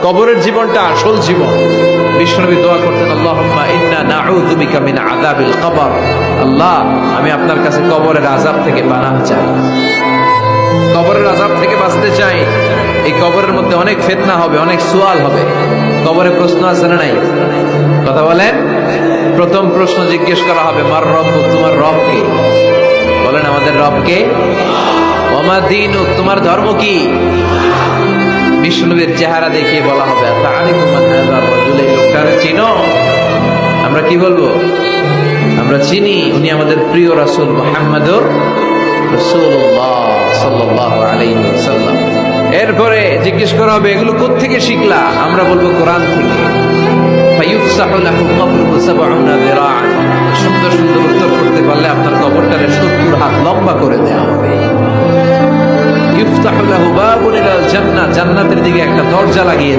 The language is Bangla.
কবরের জীবনটা আসল জীবন। বিশ্বনবী দোয়া করতেন, আল্লাহুম্মা ইন্না নাউযু বিকা মিন আযাবিল কবর। আল্লাহ, আমি আপনার কাছে কবরের আযাব থেকে পানাহ চাই, কবরের আযাব থেকে বাঁচতে চাই। এই কবরের মধ্যে অনেক ফিতনা হবে, অনেক সুয়াল হবে। কবরে প্রশ্ন আছে না নাই? কথা বলেন। প্রথম প্রশ্ন জিজ্ঞেস করা হবে, মার রব্বুক, তোমার রব কে? বলেন, আমাদের রব কে? ওয়া মা দীনুক, তোমার ধর্ম কি? বিষ্ণুবীর চেহারা দেখিয়ে বলা হবে, তাআরিফু মান হাযা রাজুল, এই লোকটারে চিনো? আমরা কি বলবো? আমরা চিনি, উনি আমাদের প্রিয় রাসূল মুহাম্মদুর রাসূলুল্লাহ সাল্লাল্লাহু আলাইহি ওয়াসাল্লাম। এরপরে জিজ্ঞেস করা হবে, এগুলো কোত্থেকে শিখলা? আমরা বলবো, কোরআন থেকে। ফায়ুফসাহু লাহু কবরুহু ৭০ যিরাআন। সুন্দর সুন্দর উত্তর করতে পারলে আপনার কবরটারে ৭০ হাত লম্বা করে দেয়া হবে। ইফতাহু লাহু বাবুন ইলাল জান্নাহ, জান্নাতের দিকে একটা দরজা লাগিয়ে